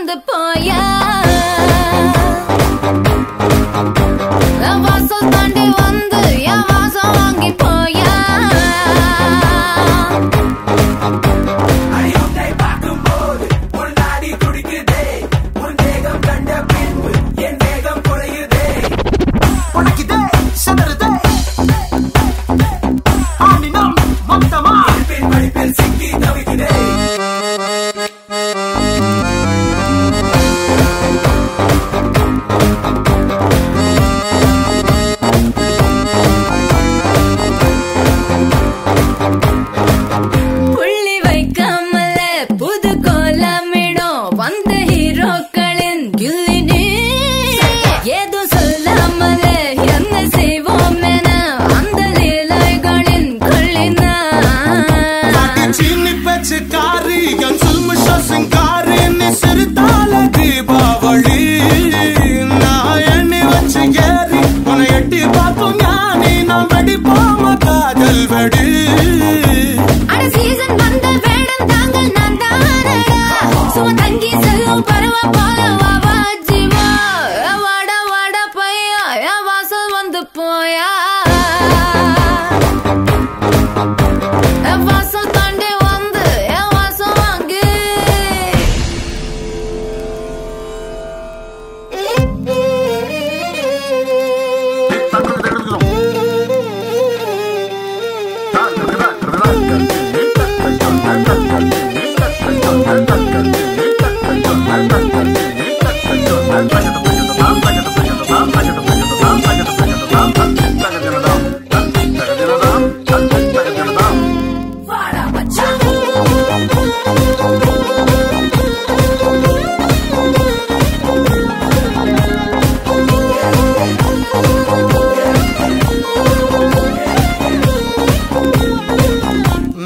வந்து போயா வாசல் தாண்டி வந்து என் வாசம் வாங்கி போயா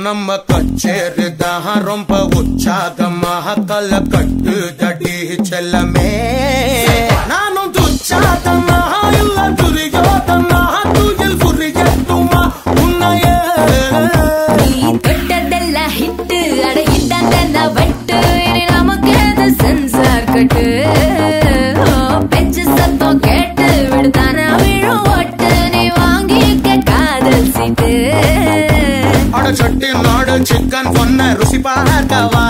நம்ம கச்சேரிதான் ரொம்ப உற்சாகமாக கல கட்டு தடி செல்லமே நானும் துச்சாதமாக இல்ல துரியோதமாக துயில் புரியட்டுமா உன்னையே நீ தொட்டதெல்லாம் ஹிட்டு அட ஹிட்டாந்தெல்லாம் வெட்டு இனி நமக்கு எது சென்சார் கட்டு பெஞ்சு சத்தம் கேட்டு விடுதானா விழும் ஒட்டு நீ வாங்கிக்க காதல் சீட்டு சட்டி நாடு சிக்கன் பொண்ண ருசி பார்க்கவா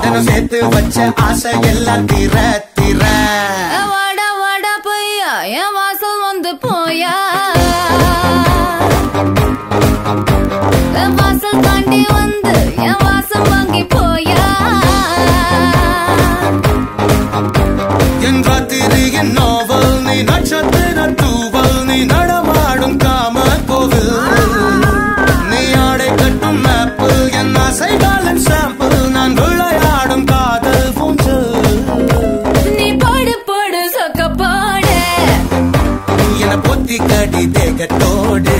தினம் சேர்த்து வச்ச ஆசை எல்லாம் தீர தீர வாடா வாடா பையா என் வாசல் வந்து போயா வாசல் தாண்டி வந்து என் வாசம் வாங்கி போயா என் ராத்திரியின் நாவல் நீ நட்சத்திர தூவல் நீ நடமாடும் காம கோவில் ஆசைகளின் சாம்பிள் நான் விளையாடும் காதல் பூஞ்சல் நீ போடு போடு சொக்க போடு என பொத்தி கடி தேகத்தோடு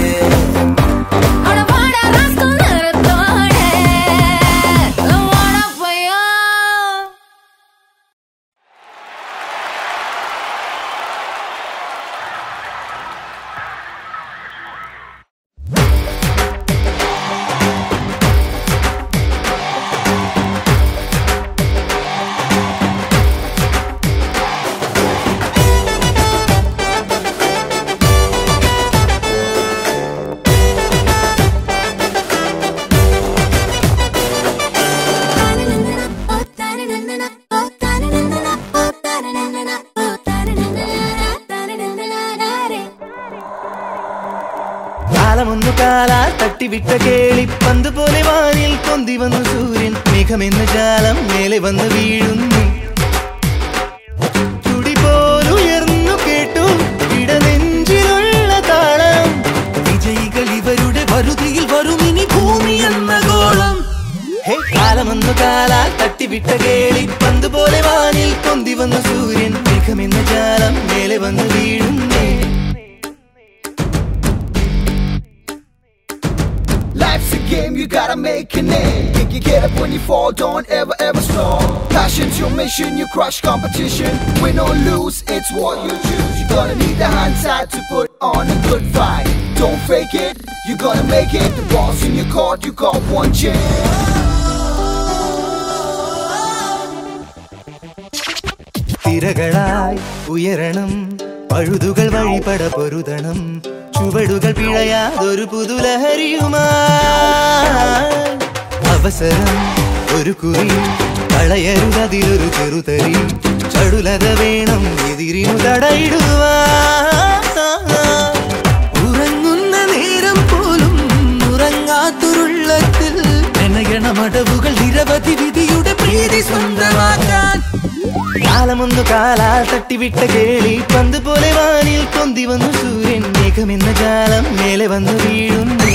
விட்ட கேளி பந்து போலே வானில் பொந்தி வந்த சூரியன் மேகம் என்ன ஜாலம் மேலே வந்து வீழுന്നു துடி போல் ഉയർന്നു കേട്ടു ഇടനെഞ്ചിലുള്ള താളം വിജയികൾ ഇവരുടെ വരുതിയിൽ വരും ഇനി ഭൂമി എന്ന ഗോളം ഹേ കാലമൊന്നു കാലാൽ തട്ടിവിട്ട കേളി പന്ത് പോലെ വാനിൽ പൊന്തി വന്ന സൂര്യൻ മേഘം എന്ന ജാലം മേലെ വന്ന് വീഴുന്നു Life's a game, you gotta make a name. You get up when you fall, don't ever stop. Passion's your mission, you crush competition. Win or lose, it's what you choose. You're gonna need the hindsight to put on a good fight. Don't fake it, you're gonna make it. The ball's in your court, you got one chance. തിരകളായി ഉയരണം പഴുതുകൾ വഴിപട പൊരുതണം ചുവടുകൾ പിഴയാതൊരു പുതുലഹരിയുമായി അവസരം ഒരു കുറി കളയരുതതിലൊരു ചെറുതരി ചടുലത വേണം എതിരിനു തടയിടുവാൻ ഉറങ്ങുന്ന നേരം പോലും ഉറങ്ങാത്തുരുള്ളത്തിൽ നനയണമടവുകൾ നിരവധി വിധിയുടെ പ്രീതി സ്വന്തമാക്കാൻ കാലമൊന്നു കാലാൽ തട്ടിവിട്ട കേളി പന്ത് പോലെ വാനിൽ കൊന്തി വന്നു സൂര്യൻ മേഘമെന്ന ജാലം മേലെ വന്നു വീഴുന്നു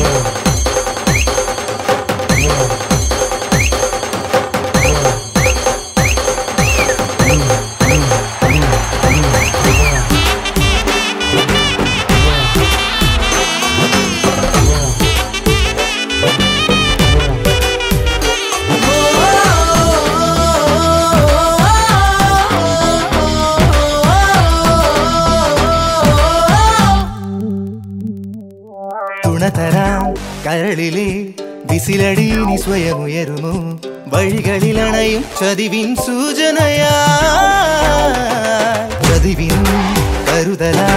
തുണതരാം കരളിലെ വിസിലടി നീ സ്വയമുയരുമോ വഴികളിലണയും ചതിവിൻ സൂചനയാ ചതിവിനും കരുതലാ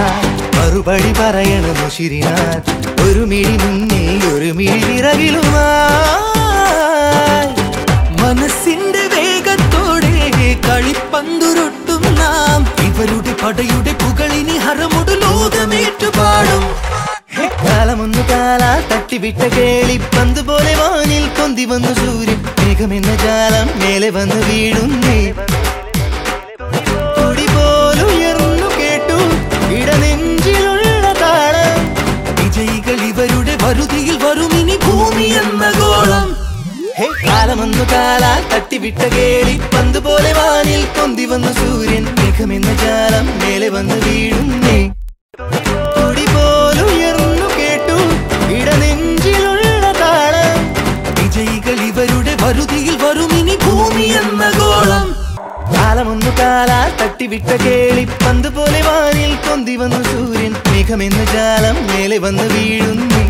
മറുപടി പറയണമോ ശിരിനാൻ ഒരു മിഴി മുന്നിൽ ഒരു മിഴി വിറകിലുമായി മനസ്സിന്റെ വേഗത്തോടെ കളിപ്പന്തുരുട്ടും നാം ഇവരുടെ പടയുടെ പുകളിനി ഹരമൊടു ലോകമേറ്റുപാടും കാലമൊന്നു കാലാ തട്ടിവിട്ട കേളി പന്ത് പോലെ വാനിൽ കൊന്തി വന്നു സൂര്യൻ മേഘമെന്ന ജാലം മേലെ വന്ന് വീഴുന്നേ തുടി പോലുയർന്നു കേട്ടു ഇടനെഞ്ചിലുള്ള താളം വിജയികൾ ഇവരുടെ വരുതിയിൽ വരുമിനി ഭൂമി എന്ന ഗോളം കാലമൊന്നു കാലാ തട്ടിവിട്ട കേളി പന്ത് പോലെ വാനിൽ കൊന്തി വന്നു സൂര്യൻ മേഘമെന്ന ജാലം മേലെ വന്ന് വീഴുന്നേ തുടി പോലുയർന്നു കേട്ടു ഇടനെഞ്ചിലുള്ള താളം വിജയികൾ ഇവരുടെ വരുതിയിൽ വരുമിനി ഭൂമി എന്ന ഗോളം കാലമൊന്നു കാലാ തട്ടിവിട്ട കേളി പന്ത് പോലെ വാനിൽ കൊന്തി വന്നു സൂര്യൻ മേഘമെന്ന ജാലം മേലെ വന്ന് വീഴുന്നേ